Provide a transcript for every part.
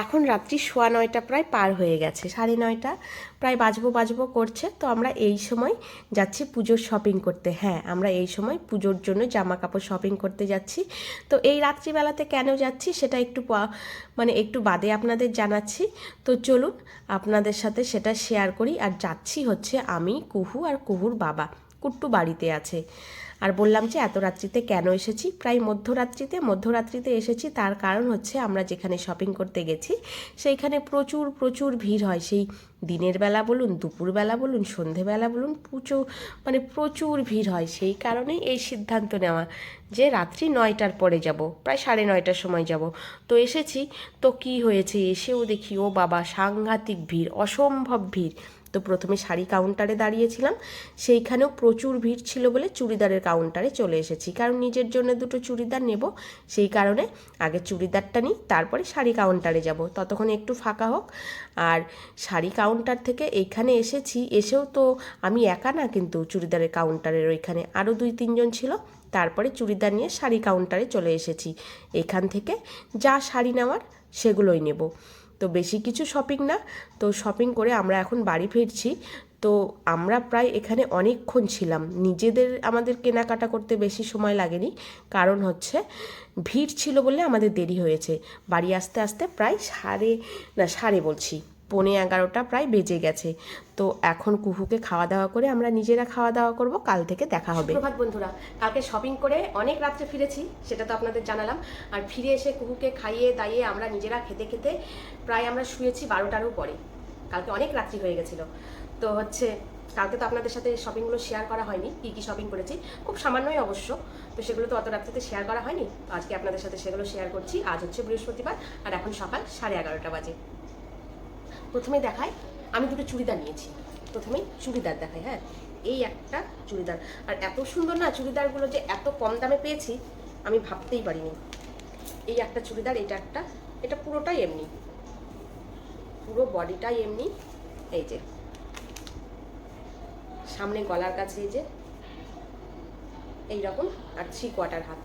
এখন রাত্রি 9:15 প্রায় পার হয়ে গেছে, 9:30 প্রায় বাজবো করছে। তো আমরা এই সময় যাচ্ছি পুজোর শপিং করতে। হ্যাঁ, আমরা এই সময় পুজোর জন্য জামা কাপড় শপিং করতে যাচ্ছি। তো এই রাত্রিবেলাতে কেন যাচ্ছি সেটা একটু বাদে আপনাদের জানাচ্ছি। তো চলুন আপনাদের সাথে সেটা শেয়ার করি। আর যাচ্ছি হচ্ছে আমি, কুহু আর কুহুর বাবা। কুট্টু বাড়িতে আছে। আর বললাম যে এত রাত্রিতে কেন এসেছি, প্রায় মধ্যরাত্রিতে এসেছি। তার কারণ হচ্ছে আমরা যেখানে শপিং করতে গেছি সেইখানে প্রচুর ভিড় হয়। সেই দিনের বেলা বলুন, দুপুরবেলা বলুন, সন্ধেবেলা বলুন, প্রচুর ভিড় হয়। সেই কারণেই এই সিদ্ধান্ত নেওয়া যে রাত্রি 9টার পরে যাব, প্রায় 9:30টার সময় যাব। তো এসেছি, তো কি হয়েছে, এসেও দেখি ও বাবা সাংঘাতিক ভিড়, অসম্ভব ভিড়। তো প্রথমে শাড়ি কাউন্টারে দাঁড়িয়েছিলাম, সেইখানেও প্রচুর ভিড় ছিল বলে চুড়িদারের কাউন্টারে চলে এসেছি। কারণ নিজের জন্য দুটো চুড়িদার নেব, সেই কারণে আগে চুড়িদারটা নিই, তারপরে শাড়ি কাউন্টারে যাব, ততক্ষণে একটু ফাঁকা হোক। আর শাড়ি কাউন্টার থেকে এইখানে এসেও তো আমি একা না, কিন্তু চুড়িদারের কাউন্টারের ওইখানে আরও 2-3 জন ছিল। তারপরে চুড়িদার নিয়ে শাড়ি কাউন্টারে চলে এসেছি। এখান থেকে যা শাড়ি নেওয়ার সেগুলোই নেব। তো বেশি কিছু শপিং না। তো শপিং করে আমরা এখন বাড়ি ফিরছি। তো আমরা প্রায় এখানে অনেকক্ষণ ছিলাম। আমাদের কেনাকাটা করতে বেশি সময় লাগেনি, কারণ হচ্ছে ভিড় ছিল বলে আমাদের দেরি হয়েছে। বাড়ি আসতে আসতে প্রায় 11:30 প্রায় বেজে গেছে। তো এখন কুহুকে খাওয়া দাওয়া করে আমরা নিজেরা খাওয়া দাওয়া করব। কাল থেকে দেখা হবে। প্রভাত বন্ধুরা, কালকে শপিং করে অনেক রাত্রে ফিরেছি, সেটা তো আপনাদের জানালাম। আর ফিরে এসে কুহুকে খাইয়ে দাইয়ে আমরা নিজেরা খেতে খেতে প্রায় আমরা শুয়েছি 12টারও পরে। কালকে অনেক রাত্রি হয়ে গেছিলো। তো কালকে তো আপনাদের সাথে শপিংগুলো শেয়ার করা হয়নি, কী শপিং করেছি, খুব সামান্যই অবশ্য। তো সেগুলো তো অত রাত্রিতে শেয়ার করা হয়নি। তো আজকে আপনাদের সাথে সেগুলো শেয়ার করছি। আজ হচ্ছে বৃহস্পতিবার, আর এখন সকাল 11:30 বাজে। প্রথমে দেখাই, আমি দুটো চুড়িদার নিয়েছি। প্রথমেই চুড়িদার দেখাই। হ্যাঁ, এই একটা চুড়িদার, আর এত সুন্দর না চুড়িদারগুলো, যে এত কম দামে পেয়েছি আমি ভাবতেই পারিনি। এই একটা চুড়িদার, এটা পুরোটাই এমনি, পুরো বডিটাই এমনি। এই যে সামনে গলার কাছে এই যে এইরকম, আর 3/4 হাত।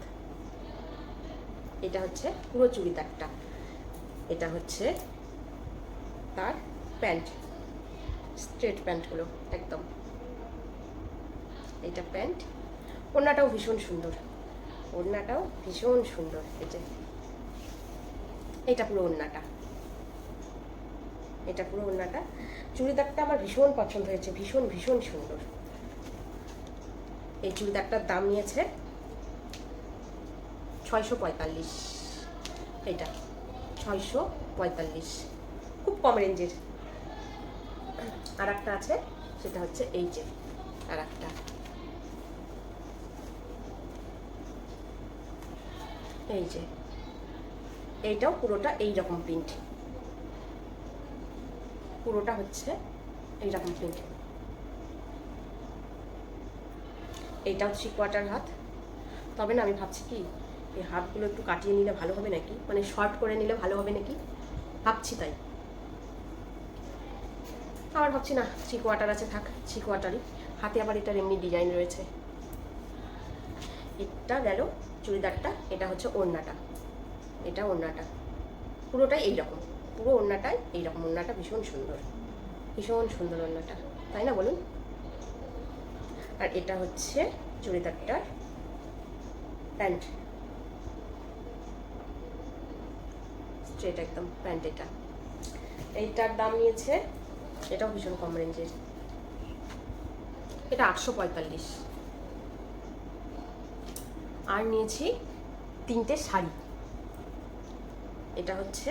এটা হচ্ছে পুরো চুড়িদারটা। এটা হচ্ছে তার প্যান্ট, স্ট্রেট প্যান্টগুলো একদম। এটা প্যান্ট। ওড়নাটাও ভীষণ সুন্দর, এই যে এটা পুরো ওড়নাটা, চুড়িদারটা আমার ভীষণ পছন্দ হয়েছে, ভীষণ সুন্দর। এই চুড়িদারটার দাম নিয়েছে 645। এটা 645, খুব কম রেঞ্জের। আর একটা আছে, সেটা হচ্ছে এই যে আর একটা, এই যে এইটাও পুরোটা এইরকম প্রিন্ট, পুরোটা হচ্ছে এইরকম প্রিন্ট। এইটাও 3/4 হাত। তবে না, আমি ভাবছি কি এই হাতগুলো একটু কাটিয়ে নিলে ভালো হবে নাকি, শর্ট করে নিলে ভালো হবে নাকি ভাবছি। তাই আবার ভাবছি না, 3/4 আছে, থাক 3/4ই। হাতে আবার এটার এমনি ডিজাইন রয়েছে। এটা গেল চুড়িদারটা। এটা হচ্ছে ওড়নাটা, এটা ওড়নাটা পুরোটাই এইরকম, পুরো ওড়নাটাই এইরকম। ওড়নাটা ভীষণ সুন্দর ওড়নাটা, তাই না বলুন? আর এটা হচ্ছে চুড়িদারটার প্যান্ট, স্ট্রেট একদম প্যান্ট। এইটার দাম নিয়েছে, এটাও ভীষণ কম রেঞ্জের, এটা 845। আর নিয়েছি 3টে শাড়ি। এটা হচ্ছে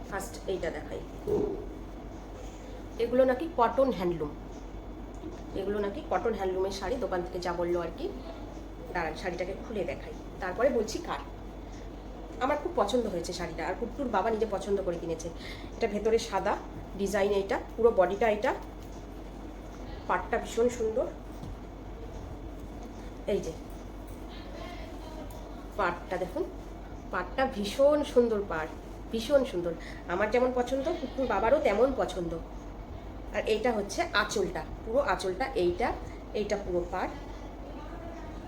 ফার্স্ট, এইটা দেখাই। এগুলো নাকি কটন হ্যান্ডলুমের শাড়ি, দোকান থেকে যা বললো আর কি। দাঁড়ান, শাড়িটাকে খুলে দেখাই, তারপরে বলছি কার। আমার খুব পছন্দ হয়েছে শাড়িটা, আর কুট্টুর বাবা নিজে পছন্দ করে কিনেছে। এটা ভেতরে সাদা ডিজাইন, এইটা পুরো বডিটা, এটা পাটটা ভীষণ সুন্দর। এই যে পাটটা দেখুন, পাটটা ভীষণ সুন্দর, ভীষণ সুন্দর। আমার যেমন পছন্দ, কুট্টুর বাবারও তেমন পছন্দ। আর এইটা হচ্ছে আঁচলটা, পুরো আঁচলটা, এইটা পুরো পাট,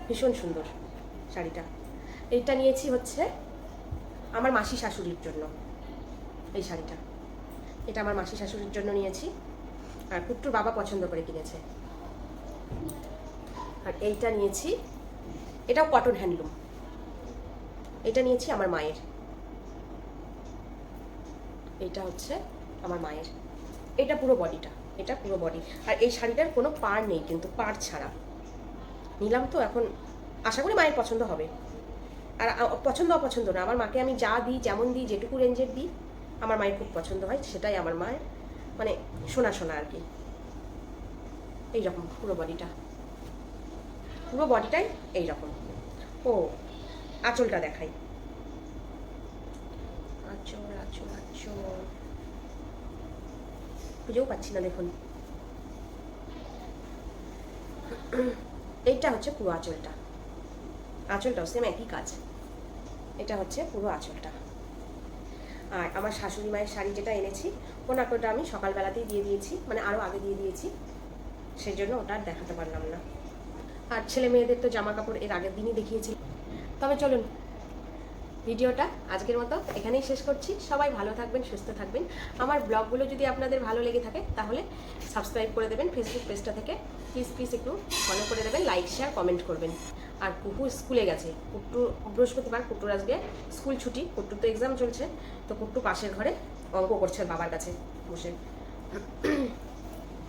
ভীষণ সুন্দর শাড়িটা। এইটা নিয়েছি হচ্ছে আমার মাসি শাশুড়ির জন্য এই শাড়িটা, এটা আমার মাসি শাশুড়ির জন্য নিয়েছি, আর কুট্টুর বাবা পছন্দ করে কিনেছে। আর এইটা নিয়েছি, এটাও কটন হ্যান্ডলুম, এটা নিয়েছি আমার মায়ের, এটা হচ্ছে আমার মায়ের, এটা পুরো বডিটা, এটা পুরো বডি। আর এই শাড়িটার কোনো পাড় নেই কিন্তু, পাড় ছাড়া নিলাম, তো এখন আশা করি মায়ের পছন্দ হবে। আর পছন্দ অপছন্দ না, আমার মাকে আমি যা দিই, যেমন দিই, যেটুকু রেঞ্জের দিই, আমার মায়ের খুব পছন্দ হয়, সেটাই আমার মায়ের মানে সোনা সোনা আর কি। এইরকম পুরো বডিটা, পুরো বডিটাই এইরকম। ও আঁচলটা দেখাই, আঁচল আঁচল আঁচল খুঁজেও পাচ্ছি না, দেখুন এইটা হচ্ছে পুরো আঁচলটা, আঁচলটাও সেম একই কাজ, এটা হচ্ছে পুরো আঁচলটা। আর আমার শাশুড়ি মায়ের শাড়ি যেটা এনেছি, ওটা আমি সকালবেলাতেই দিয়ে দিয়েছি, মানে আরও আগে দিয়ে দিয়েছি, সেই জন্য ওটা আর দেখাতে পারলাম না। আর ছেলে মেয়েদের তো জামা কাপড় এর আগের দিনই দেখিয়েছি। তবে চলুন ভিডিওটা আজকের মতো এখানেই শেষ করছি। সবাই ভালো থাকবেন, সুস্থ থাকবেন। আমার ব্লগগুলো যদি আপনাদের ভালো লেগে থাকে তাহলে সাবস্ক্রাইব করে দেবেন ফেসবুক পেজটা থেকে, প্লিজ একটু ফলো করে দেবেন, লাইক শেয়ার কমেন্ট করবেন। আর কুকু স্কুলে গেছে, কুট্টু বৃহস্পতিবার, কুট্টুর আজকে স্কুল ছুটি, কুট্টুর তো এক্সাম চলছে, তো কুট্টু পাশের ঘরে অঙ্ক করছে বাবার কাছে বসে।